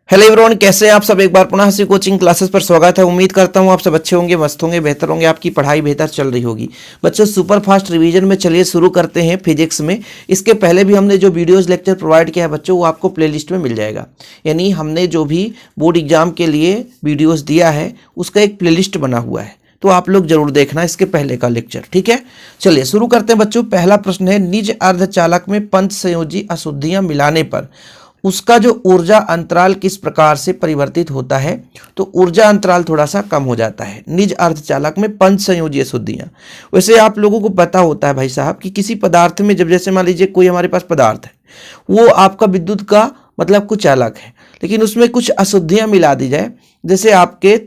Hello everyone, कैसे हैं आप सब। एक बार पुनः हंसी कोचिंग क्लासेस पर स्वागत है। उम्मीद करता हूं आप सब अच्छे होंगे, मस्त होंगे, बेहतर होंगे, आपकी पढ़ाई बेहतर चल रही होगी। बच्चों, सुपर फास्ट रिवीजन में चलिए शुरू करते हैं फिजिक्स में। इसके पहले भी हमने जो वीडियोस लेक्चर प्रोवाइड किया है बच्चों, वो आपको प्लेलिस्ट में मिल जाएगा। यानी हमने जो भी बोर्ड एग्जाम के लिए वीडियोज़ दिया है उसका एक प्लेलिस्ट बना हुआ है, तो आप लोग जरूर देखना इसके पहले का लेक्चर। ठीक है, चलिए शुरू करते हैं बच्चों। पहला प्रश्न है, निज अर्धचालक में पंच संयोजी अशुद्धियां मिलाने पर उसका जो ऊर्जा अंतराल किस प्रकार से परिवर्तित होता है। तो ऊर्जा अंतराल थोड़ा सा कम हो जाता है निज अर्धचालक में पंच संयोजी अशुद्धियां। वैसे आप लोगों को पता होता है भाई साहब कि किसी पदार्थ में जब जैसे मान लीजिए कोई हमारे पास पदार्थ है, वो आपका विद्युत का मतलब कुछ अलग है, लेकिन उसमें कुछ अशुद्धियां मिला दी जाए, जैसे आपके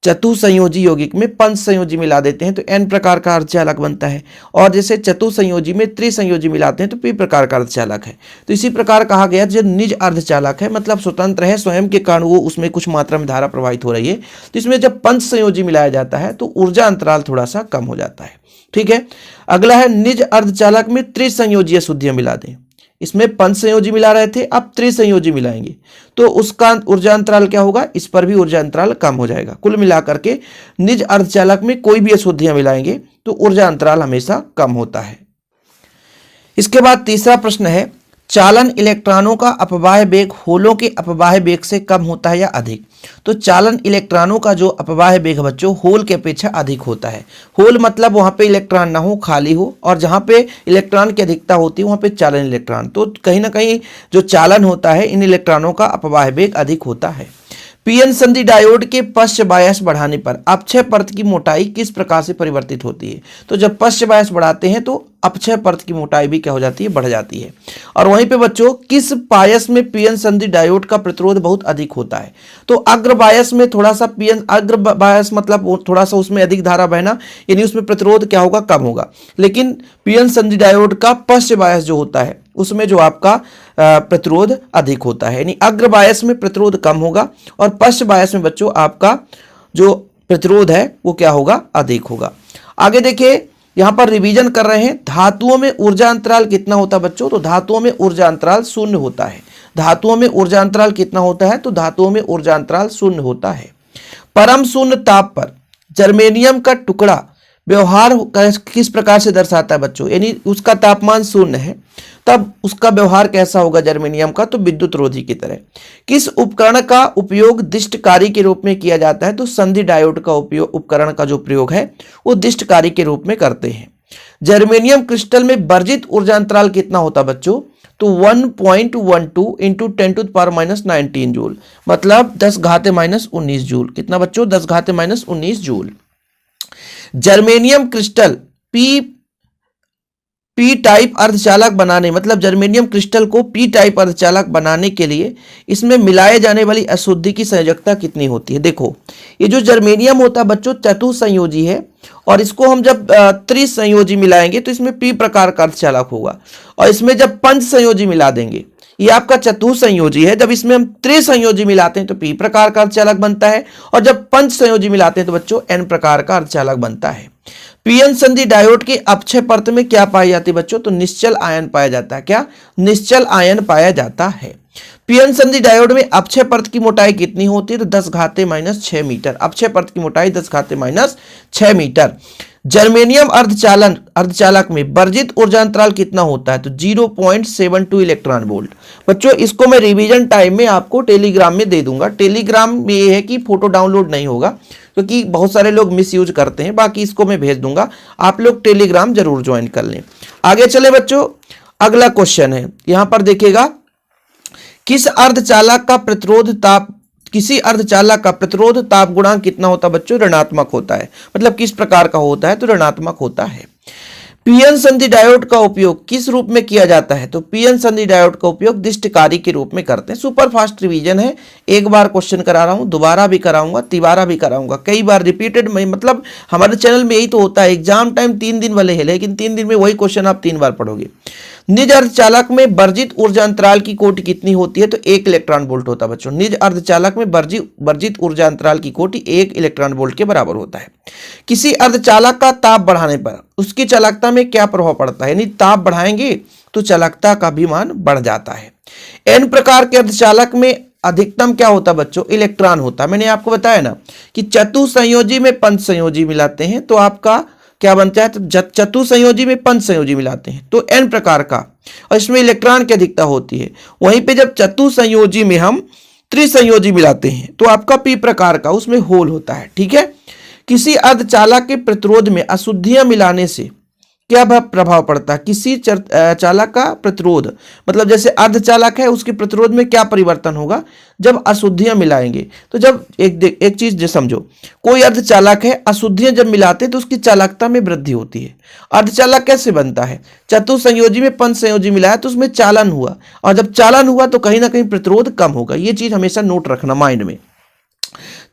चतुसंयोजी यौगिक में पंच संयोजी मिला देते हैं तो एन प्रकार का अर्धचालक बनता है, और जैसे चतुसंयोजी में त्रिसंयोजी मिलाते हैं तो पी प्रकार का अर्धचालक है। तो इसी प्रकार कहा गया जो निज अर्धचालक है मतलब स्वतंत्र है, स्वयं के कारण वो उसमें कुछ मात्रा में धारा प्रवाहित हो रही है, तो इसमें जब पंच संयोजी मिलाया जाता है तो ऊर्जा अंतराल थोड़ा सा कम हो जाता है। ठीक है, अगला है, निज अर्धचालक में त्रिसंयोजी अशुद्धियां मिला दें। इसमें पंच संयोजी मिला रहे थे, अब त्रिसंयोजी मिलाएंगे तो उसका ऊर्जा अंतराल क्या होगा, इस पर भी ऊर्जा अंतराल कम हो जाएगा। कुल मिलाकर के निज अर्धचालक में कोई भी अशुद्धियां मिलाएंगे तो ऊर्जा अंतराल हमेशा कम होता है। इसके बाद तीसरा प्रश्न है, चालन इलेक्ट्रॉनों का अपवाह वेग होलों के अपवाह वेग से कम होता है या अधिक। तो चालन इलेक्ट्रॉनों का जो अपवाह वेग बच्चों होल के अपेक्षा अधिक होता है। होल मतलब वहां पे इलेक्ट्रॉन ना हो, खाली हो, और जहां पे इलेक्ट्रॉन की अधिकता होती है वहां पे चालन इलेक्ट्रॉन, तो कहीं ना कहीं जो चालन होता है इन इलेक्ट्रॉनों का अपवाह वेग अधिक होता है। पीएन संधि डायोड के पश्च बायस बढ़ाने पर अपक्षय परत की मोटाई किस प्रकार से परिवर्तित होती है। तो जब पश्च बायस बढ़ाते हैं तो अपक्षय परत की मोटाई भी क्या हो जाती है, बढ़ जाती है। और वहीं पे बच्चों किस बायस में पीएन संधि डायोड का प्रतिरोध बहुत अधिक होता है। तो अग्र बायस में थोड़ा सा पीएन अग्र बायस मतलब थोड़ा सा उसमें अधिक धारा बहना, यानी उसमें प्रतिरोध क्या होगा, कम होगा। लेकिन पीएन संधि डायोड का पश्च बायस जो होता है उसमें जो आपका प्रतिरोध अधिक होता है, यानी अग्र बायस में प्रतिरोध कम होगा और पश्च बायस में बच्चों आपका जो प्रतिरोध है वो क्या होगा, अधिक होगा। आगे देखिए, यहां पर रिवीजन कर रहे हैं, धातुओं में ऊर्जा अंतराल कितना होता है बच्चों। तो धातुओं में ऊर्जा अंतराल शून्य होता है। धातुओं में ऊर्जा अंतराल कितना होता है, तो धातुओं में ऊर्जा अंतराल शून्य होता है। परम शून्य ताप पर जर्मेनियम का टुकड़ा व्यवहार किस प्रकार से दर्शाता है बच्चों, यानी उसका तापमान शून्य है तब उसका व्यवहार कैसा होगा जर्मेनियम का, तो विद्युत रोधी की तरह। किस उपकरण का उपयोग दिष्टकारी के रूप में किया जाता है। तो संधि डायोड का उपयोग, उपकरण का जो प्रयोग है वो दिष्टकारी के रूप में करते हैं। जर्मेनियम क्रिस्टल में वर्जित ऊर्जा अंतराल कितना होता है बच्चों, तो 1.12 इंटू 10⁻⁻19 जूल, मतलब 10⁻⁻19 जूल। कितना बच्चों, 10⁻⁻19 joule. Germanium crystal P type अर्धचालक बनाने, मतलब जर्मेनियम क्रिस्टल को पी टाइप अर्धचालक बनाने के लिए इसमें मिलाए जाने वाली अशुद्धि की संयोजकता कितनी होती है। देखो, ये जो जर्मेनियम होता है बच्चों चतुसंयोजी है, और इसको हम जब त्रिसंयोजी मिलाएंगे तो इसमें पी प्रकार का अर्धचालक होगा, और इसमें जब पंच संयोजी मिला देंगे, ये आपका चतुसंयोजी है, जब इसमें हम त्रिसंयोजी मिलाते हैं तो पी प्रकार का अर्धचालक बनता है, और जब पंच संयोजी मिलाते हैं तो बच्चों एन प्रकार का अर्धचालक बनता है। पीएन संधि डायोड की अपक्षय परत में क्या पाई जाती है बच्चों, तो निश्चल आयन पाया जाता है। क्या, निश्चल आयन पाया जाता है। पीएन संधि डायोड में अपक्षय परत की मोटाई कितनी होती है, तो 10⁻⁻6 मीटर। अपक्षय परत की मोटाई 10⁻⁻6 मीटर। जर्मेनियम अर्धचालक में वर्जित ऊर्जा अंतराल कितना होता है, तो 0.72 इलेक्ट्रॉन वोल्ट। बच्चों इसको मैं रिवीजन टाइम में आपको टेलीग्राम में दे दूंगा। टेलीग्राम में ये है कि फोटो डाउनलोड नहीं होगा क्योंकि बहुत सारे लोग मिस यूज करते हैं, बाकी इसको मैं भेज दूंगा, आप लोग टेलीग्राम जरूर ज्वाइन कर लें। आगे चले बच्चों, अगला क्वेश्चन है, यहां पर देखिएगा, किसी अर्धचालक का प्रतिरोध ताप गुणांक कितना होता है बच्चों, ऋणात्मक होता है। मतलब किस प्रकार का होता है, तो ऋणात्मक होता है। पीएन संधि डायोड का उपयोग किस रूप में किया जाता है, तो पीएन संधि डायोड का उपयोग दिष्टकारी के रूप में करते हैं। सुपर फास्ट रिवीजन है, एक बार क्वेश्चन करा रहा हूं, दोबारा भी कराऊंगा, तिबारा भी कराऊंगा, कई बार रिपीटेड में, मतलब हमारे चैनल में यही तो होता है, एग्जाम टाइम 3 दिन वाले है, लेकिन 3 दिन में वही क्वेश्चन आप 3 बार पढ़ोगे। निज अर्धचालक में वर्जित ऊर्जा अंतराल की कोटि कितनी होती है, तो 1 इलेक्ट्रॉन वोल्ट होता है बच्चों। निज अर्धचालक में वर्जित ऊर्जा अंतराल की कोटि 1 इलेक्ट्रॉन वोल्ट के बराबर होता है। किसी अर्धचालक का ताप बढ़ाने पर उसकी चालकता में क्या प्रभाव पड़ता है, यानी ताप बढ़ाएंगे तो चालकता का भी मान बढ़ जाता है। एन प्रकार के अर्धचालक में अधिकतम क्या होता है बच्चों, इलेक्ट्रॉन होता है। मैंने आपको बताया ना कि चतुसंयोजी में पंच संयोजी मिलाते हैं तो आपका क्या बनता है, तो चतुसंयोजी में पंच संयोजी मिलाते हैं तो n प्रकार का, और इसमें इलेक्ट्रॉन की अधिकता होती है। वहीं पे जब चतुसंयोजी में हम त्रिसंयोजी मिलाते हैं तो आपका p प्रकार का, उसमें होल होता है। ठीक है, किसी अर्धचालक के प्रतिरोध में अशुद्धियां मिलाने से क्या प्रभाव पड़ता है, किसी चालक का प्रतिरोध, मतलब जैसे अर्धचालक है उसके प्रतिरोध में क्या परिवर्तन होगा जब अशुद्धियां मिलाएंगे। तो जब एक चीज जो समझो, कोई अर्धचालक है, अशुद्धियां जब मिलाते हैं तो उसकी चालकता में वृद्धि होती है। अर्धचालक कैसे बनता है, चतुसंयोजी में पंच संयोजी मिलाया तो उसमें चालन हुआ, और जब चालन हुआ तो कहीं ना कहीं प्रतिरोध कम होगा। ये चीज हमेशा नोट रखना माइंड में।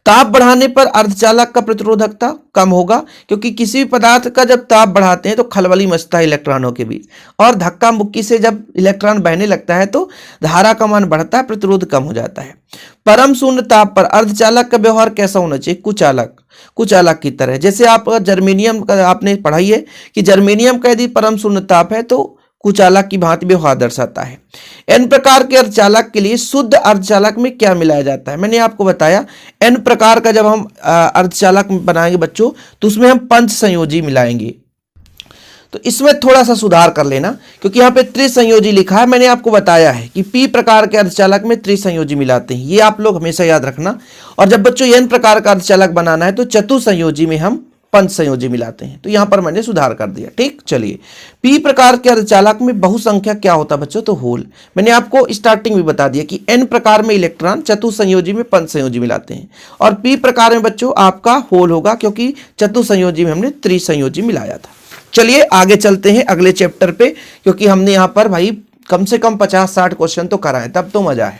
ताप बढ़ाने पर अर्धचालक का प्रतिरोधकता कम होगा, क्योंकि किसी भी पदार्थ का जब ताप बढ़ाते हैं तो खलबली मचता है इलेक्ट्रॉनों के बीच, और धक्का मुक्की से जब इलेक्ट्रॉन बहने लगता है तो धारा का मान बढ़ता है, प्रतिरोध कम हो जाता है। परम शून्य ताप पर अर्धचालक का व्यवहार कैसा होना चाहिए, कुचालक की तरह। जैसे आप जर्मेनियम का आपने पढ़ाई है कि जर्मेनियम का यदि परम शून्य ताप है तो कुचालक की भांति व्यवहार दर्शाता है। एन प्रकार के अर्धचालक के लिए शुद्ध अर्धचालक में क्या मिलाया जाता है, मैंने आपको बताया एन प्रकार का जब हम अर्धचालक बनाएंगे बच्चों तो उसमें हम पंच संयोजी मिलाएंगे। तो इसमें थोड़ा सा सुधार कर लेना, क्योंकि यहाँ पे त्रिसंयोजी लिखा है। मैंने आपको बताया है कि पी प्रकार के अर्धचालक में त्रिसंयोजी मिलाते हैं, ये आप लोग हमेशा याद रखना। और जब बच्चों एन प्रकार का अर्धचालक बनाना है तो चतुसंयोजी में हम पंच संयोजी मिलाते हैं। तो यहां पर मैंने सुधार कर दिया। ठीक, चलिए पी प्रकार के अर्धचालक में बहुसंख्या क्या होता है बच्चों, तो होल। मैंने आपको स्टार्टिंग में बता दिया कि एन प्रकार में इलेक्ट्रॉन चतुसंयोजी में पंच संयोजी मिलाते हैं, और पी प्रकार में बच्चों आपका होल होगा, क्योंकि चतुसंयोजी में हमने त्रिसंयोजी मिलाया था। चलिए आगे चलते हैं अगले चैप्टर पे, क्योंकि हमने यहाँ पर भाई कम से कम 50-60 क्वेश्चन तो कराए, तब तो मजा है।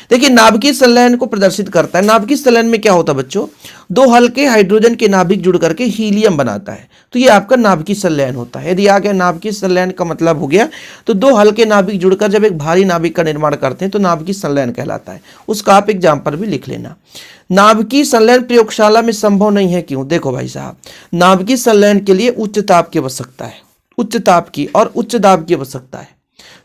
देखिए नाभिकीय संलयन को प्रदर्शित करता है। नाभिकीय संलयन में क्या होता है बच्चों, दो हल्के हाइड्रोजन के नाभिक जुड़ करके हीलियम बनाता है, तो ये आपका नाभिकीय संलयन होता है। यदि आ गया नाभिकीय संलयन का मतलब हो गया, तो दो हल्के नाभिक जुड़कर जब एक भारी नाभिक का निर्माण करते हैं तो नाभिकीय संलयन कहलाता है। उसका आप एग्जाम्पल भी लिख लेना। नाभिकीय संलयन प्रयोगशाला में संभव नहीं है, क्यों, देखो भाई साहब, नाभिकीय संलयन के लिए उच्च ताप की आवश्यकता है, उच्च ताप की और उच्च दाब की आवश्यकता है,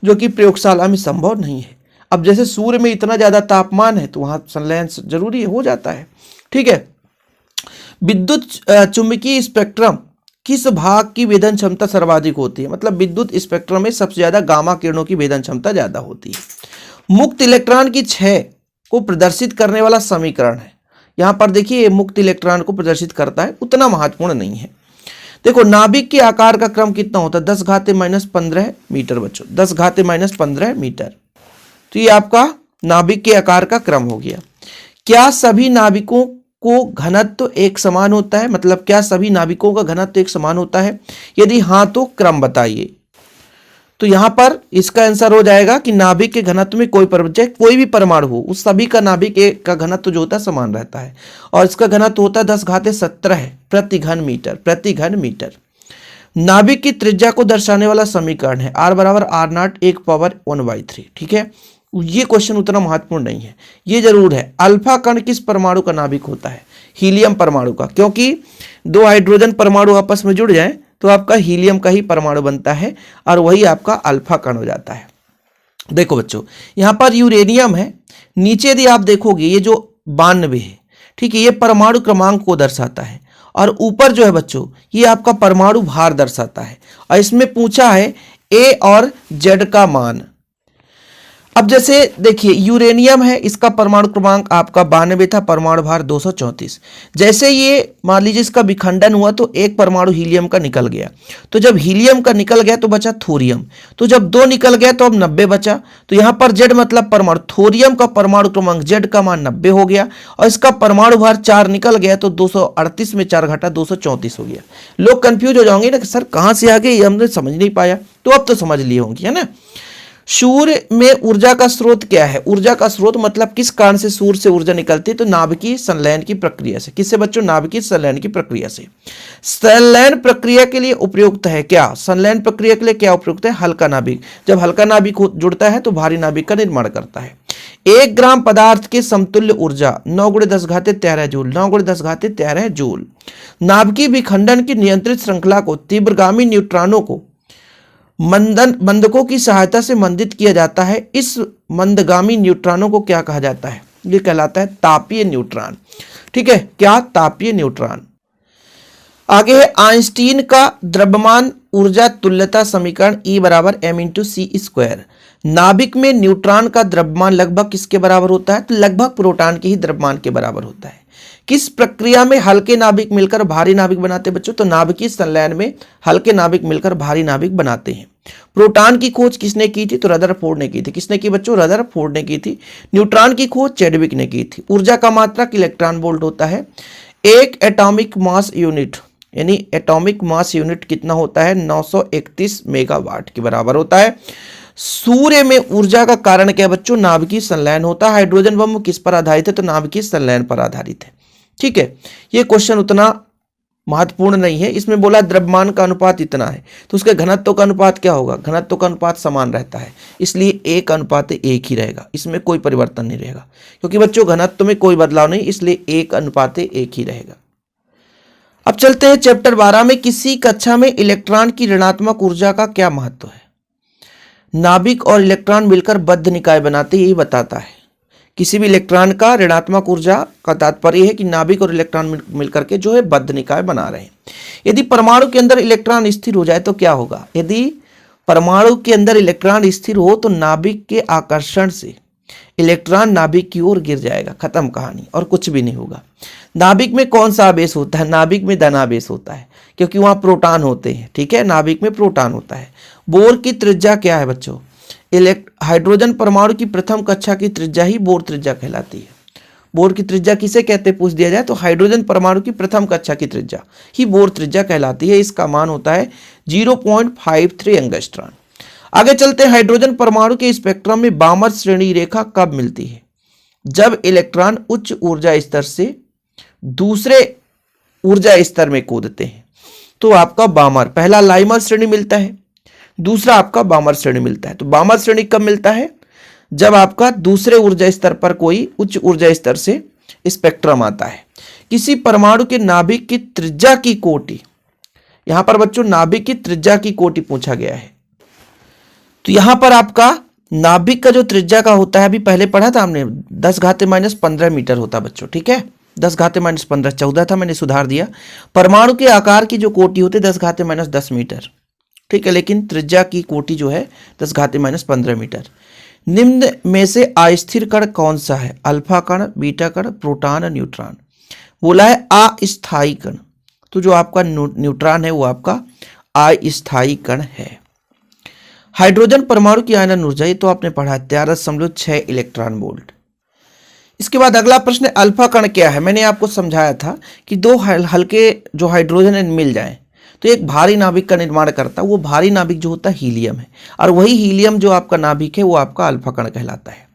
जो कि प्रयोगशाला में संभव नहीं है। अब जैसे सूर्य में इतना ज्यादा तापमान है तो वहां संलयन जरूरी हो जाता है। ठीक है, विद्युत चुंबकीय स्पेक्ट्रम किस भाग की वेदन क्षमता सर्वाधिक होती है, मतलब विद्युत स्पेक्ट्रम में सबसे ज्यादा गामा किरणों की वेदन क्षमता ज्यादा होती है। मुक्त इलेक्ट्रॉन की क्षय को प्रदर्शित करने वाला समीकरण है। यहां पर देखिए मुक्त इलेक्ट्रॉन को प्रदर्शित करता है, उतना महत्वपूर्ण नहीं है। देखो नाभिक के आकार का क्रम कितना होता है, 10⁻⁻15 मीटर बच्चों, 10⁻⁻15 मीटर। तो ये आपका नाभिक के आकार का क्रम हो गया। क्या सभी नाभिकों को घनत्व एक समान होता है, मतलब क्या सभी नाभिकों का घनत्व एक समान होता है, यदि हाँ तो क्रम बताइए। तो यहां पर इसका आंसर हो जाएगा कि नाभिक के घनत्व में कोई भी परमाणु हो, उस सभी का नाभिक का घनत्व जो होता है समान रहता है, और इसका घनत्व होता है 10⁻17 प्रति घन मीटर। नाभिक की त्रिज्या को दर्शाने वाला समीकरण है R = R0 1/3। ठीक है, ये क्वेश्चन उतना महत्वपूर्ण नहीं है। ये जरूर है, अल्फा कण किस परमाणु का नाभिक होता है, हीलियम परमाणु का, क्योंकि दो हाइड्रोजन परमाणु आपस में जुड़ जाएं तो आपका हीलियम का ही परमाणु बनता है, और वही आपका अल्फा कण हो जाता है। देखो बच्चों यहां पर यूरेनियम है, नीचे यदि आप देखोगे ये जो 92 है, ठीक है, ये परमाणु क्रमांक को दर्शाता है, और ऊपर जो है बच्चों ये आपका परमाणु भार दर्शाता है। और इसमें पूछा है ए और जेड का मान। अब जैसे देखिए यूरेनियम है, इसका परमाणु क्रमांक आपका 92 था, परमाणु भार 234। जैसे ये मान लीजिए इसका विखंडन हुआ तो एक परमाणु हीलियम का निकल गया, तो जब हीलियम का निकल गया तो बचा थोरियम, तो जब 2 निकल गया तो अब 90 बचा। तो यहाँ पर जेड मतलब परमाणु, थोरियम का परमाणु क्रमांक जेड का मान 90 हो गया, और इसका परमाणु भार 4 निकल गया तो 238 में 4 घटा 234 हो गया। लोग कंफ्यूज हो जाओगे ना कि सर कहाँ से आ गए, ये हमने समझ नहीं पाया, तो अब तो समझ लिए होंगे, है ना। सूर्य में ऊर्जा का स्रोत क्या है, ऊर्जा का स्रोत मतलब किस कारण से सूर्य से ऊर्जा निकलती है, तो नाभिकीय संलयन की प्रक्रिया से। किससे बच्चों, नाभिकीय संलयन की प्रक्रिया से। संलयन प्रक्रिया के लिए उपयुक्त है क्या, संलयन प्रक्रिया के लिए क्या उपयुक्त है, हल्का नाभिक। जब हल्का नाभिक जुड़ता है तो भारी नाभिक का निर्माण करता है। 1 ग्राम पदार्थ के समतुल्य ऊर्जा 9 × 10⁻13 जूल, 9 × 10⁻13 जूल। नाभिकीय विखंडन की नियंत्रित श्रृंखला को तीव्रगामी न्यूट्रॉनों को मंदकों की सहायता से मंदित किया जाता है। इस मंदगामी न्यूट्रॉनों को क्या कहा जाता है? ये कहलाता है तापीय न्यूट्रॉन। ठीक है, क्या? तापीय न्यूट्रॉन। आगे है आइंस्टीन का द्रव्यमान ऊर्जा तुल्यता समीकरण E बराबर m/c²। नाभिक में न्यूट्रॉन का द्रव्यमान लगभग किसके बराबर होता है? तो लगभग प्रोटॉन के ही द्रव्यमान के बराबर होता है। किस प्रक्रिया में हल्के नाभिक मिलकर भारी नाभिक बनाते हैं बच्चों? तो नाभिकीय संलयन में हल्के नाभिक मिलकर भारी नाभिक बनाते हैं। प्रोटॉन की खोज किसने की थी? तो रदरफोर्ड ने की थी। किसने की बच्चों? रदरफोर्ड ने की थी। न्यूट्रॉन की खोज चैडविक ने की थी। ऊर्जा का मात्रक इलेक्ट्रॉन वोल्ट होता है। एक एटॉमिक मास यूनिट यानी एटॉमिक मास यूनिट कितना होता है? 931 मेगावाट के बराबर होता है। सूर्य में ऊर्जा का कारण क्या है बच्चों? नाभिकीय संलयन होता है। हाइड्रोजन बम किस पर आधारित है? तो नाभिकीय संलयन पर आधारित है। ठीक है, ये क्वेश्चन उतना महत्वपूर्ण नहीं है। इसमें बोला द्रव्यमान का अनुपात इतना है, तो उसके घनत्व का अनुपात क्या होगा? घनत्व का अनुपात समान रहता है, इसलिए 1:1 ही रहेगा। इसमें कोई परिवर्तन नहीं रहेगा, क्योंकि बच्चों घनत्व में कोई बदलाव नहीं, इसलिए 1:1 ही रहेगा। अब चलते हैं चैप्टर 12 में। किसी कक्षा में इलेक्ट्रॉन की ऋणात्मक ऊर्जा का क्या महत्व है? नाभिक और इलेक्ट्रॉन मिलकर बद्ध निकाय बनाते हैं, यही बताता है। किसी भी इलेक्ट्रॉन का ऋणात्मक ऊर्जा का तात्पर्य है कि नाभिक और इलेक्ट्रॉन मिलकर के जो है बद्ध निकाय बना रहे हैं। यदि परमाणु के अंदर इलेक्ट्रॉन स्थिर हो जाए तो क्या होगा? यदि परमाणु के अंदर इलेक्ट्रॉन स्थिर हो तो नाभिक के आकर्षण से इलेक्ट्रॉन नाभिक की ओर गिर जाएगा, खत्म कहानी, और कुछ भी नहीं होगा। नाभिक में कौन सा आवेश होता है? नाभिक में धनावेश होता है, क्योंकि वहां प्रोटॉन होते हैं। ठीक है, नाभिक में प्रोटॉन होता है। बोर की त्रिज्या क्या है बच्चों? हाइड्रोजन परमाणु की प्रथम कक्षा की त्रिज्या ही बोर त्रिज्या कहलाती है। बोर की त्रिज्या किसे कहते हैं पूछ दिया जाए तो हाइड्रोजन परमाणु की प्रथम कक्षा की त्रिज्या ही बोर त्रिज्या कहलाती है। इसका मान होता है 0.53 एंगस्ट्रॉन। आगे चलते हैं। हाइड्रोजन परमाणु के स्पेक्ट्रम में बामर श्रेणी रेखा कब मिलती है? जब इलेक्ट्रॉन उच्च ऊर्जा स्तर से दूसरे ऊर्जा स्तर में कूदते हैं तो आपका बामर, पहला लाइमर श्रेणी मिलता है, दूसरा आपका बामर श्रेणी मिलता है। तो बामर श्रेणी कब मिलता है? जब आपका दूसरे ऊर्जा स्तर पर कोई उच्च ऊर्जा स्तर से स्पेक्ट्रम आता है। किसी परमाणु के नाभिक की त्रिज्या की कोटि, यहां पर बच्चों नाभिक की त्रिज्या की कोटि पूछा गया है। तो यहां पर आपका नाभिक का जो त्रिज्या का होता है, अभी पहले पढ़ा था हमने, 10⁻15 मीटर होता बच्चों। ठीक है, 10⁻15, 14 था, मैंने सुधार दिया। परमाणु के आकार की जो कोटि होती है 10⁻10 मीटर। ठीक है, लेकिन त्रिज्या की कोटि जो है 10⁻15 मीटर। निम्न में से अस्थिर कण कौन सा है? अल्फा कण, बीटा कण, प्रोटॉन, न्यूट्रॉन। बोला है अस्थायी कण, तो जो आपका न्यूट्रॉन है वो आपका अस्थायी कण है। हाइड्रोजन परमाणु की आयनन ऊर्जा, ये तो आपने पढ़ा है 13.6 इलेक्ट्रॉन वोल्ट। इसके बाद अगला प्रश्न, अल्फा कण क्या है? मैंने आपको समझाया था कि दो हल्के जो हाइड्रोजन मिल जाएं तो एक भारी नाभिक का निर्माण करता है। वो भारी नाभिक जो होता है हीलियम है, और वही हीलियम जो आपका नाभिक है वो आपका अल्फा कण कहलाता है।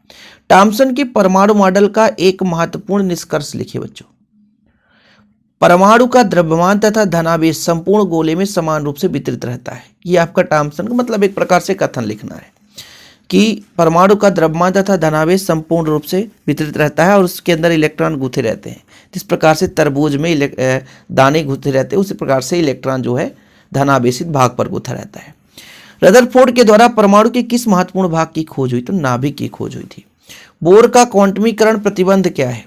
थॉम्सन के परमाणु मॉडल का एक महत्वपूर्ण निष्कर्ष लिखिए बच्चों। परमाणु का द्रव्यमान तथा धनावेश संपूर्ण गोले में समान रूप से वितरित रहता है। ये आपका थॉम्सन का मतलब एक प्रकार से कथन लिखना है कि परमाणु का द्रव्यमान तथा धनावेश संपूर्ण रूप से वितरित रहता है और उसके अंदर इलेक्ट्रॉन गुथे रहते हैं। जिस प्रकार से तरबूज में दाने गुथे रहते हैं, उसी प्रकार से इलेक्ट्रॉन जो है धनावेशित भाग पर गुथा रहता है। रदरफोर्ड के द्वारा परमाणु के किस महत्वपूर्ण भाग की खोज हुई? तो नाभिक की खोज हुई थी। बोर का क्वांटमीकरण प्रतिबंध क्या है?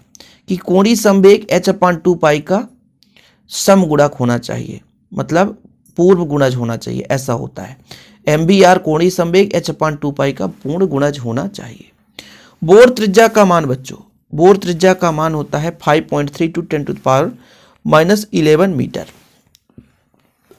कि कोणीय संवेग h/2π का समगुणक होना चाहिए, मतलब पूर्व गुणज होना चाहिए, ऐसा होता है। MBR कोणीय संवेग h/2π का पूर्ण गुणज होना चाहिए। बोर त्रिज्या का मान बच्चों, बोर त्रिज्या का मान होता है 5.3 × 10⁻11 मीटर।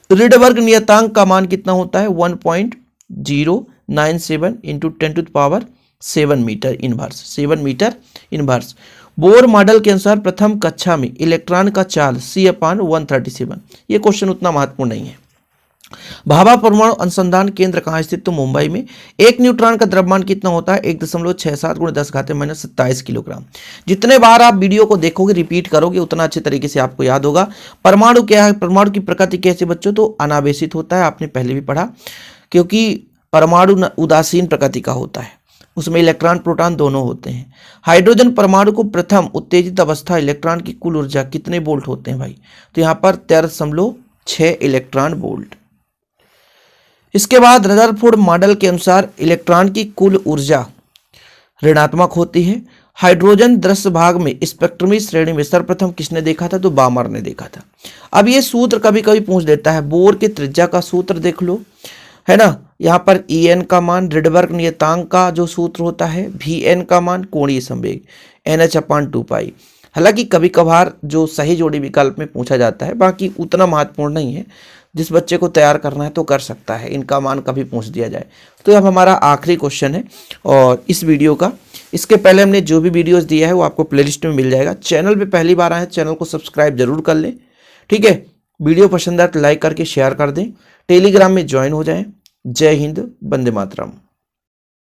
रिडबर्ग नियतांक का मान कितना होता है? 1.097 × 10⁻7 metre inverse, 7 metre inverse. Bohr model के अनुसार प्रथम कक्षा में इलेक्ट्रॉन का चाल C/137। ये क्वेश्चन उतना महत्वपूर्ण नहीं है। भाभा परमाणु अनुसंधान केंद्र कहाँ स्थित? तो मुंबई में। एक न्यूट्रॉन का द्रव्यमान कितना होता है? 1.67 × 10⁻27 किलोग्राम। जितने बार आप वीडियो को देखोगे, रिपीट करोगे, उतना अच्छे तरीके से आपको याद होगा। परमाणु क्या है? परमाणु की प्रकृति कैसे बच्चों? तो अनावेशित होता है, आपने पहले भी पढ़ा, क्योंकि परमाणु उदासीन प्रकृति का होता है, उसमें इलेक्ट्रॉन प्रोटॉन दोनों होते हैं। हाइड्रोजन परमाणु को प्रथम उत्तेजित अवस्था इलेक्ट्रॉन की कुल ऊर्जा कितने वोल्ट होते हैं भाई? तो यहाँ पर 13.6 इलेक्ट्रॉन वोल्ट। इसके बाद रदरफोर्ड मॉडल के अनुसार इलेक्ट्रॉन की कुल ऊर्जा ऋणात्मक होती है। हाइड्रोजन दृश्य भाग में स्पेक्ट्रमी श्रेणी में सर्वप्रथम किसने देखा था? तो बामर ने देखा था। अब ये सूत्र कभी कभी पूछ देता है, बोर की त्रिज्या का सूत्र देख लो, है ना। यहाँ पर En का मान, रिडबर्ग नियतांक का जो सूत्र होता है, Vn का मान, कोणीय संवेग NH/2π। हालांकि कभी कभार जो सही जोड़ी विकल्प में पूछा जाता है, बाकी उतना महत्वपूर्ण नहीं है। जिस बच्चे को तैयार करना है तो कर सकता है, इनका मान कभी पूछ दिया जाए। तो अब हमारा आखिरी क्वेश्चन है और इस वीडियो का, इसके पहले हमने जो भी वीडियोस दिया है वो आपको प्लेलिस्ट में मिल जाएगा। चैनल पे पहली बार आए, चैनल को सब्सक्राइब जरूर कर लें, ठीक है। वीडियो पसंद आए तो लाइक करके शेयर कर दें, टेलीग्राम में ज्वाइन हो जाएं। जय हिंद, वंदे मातरम।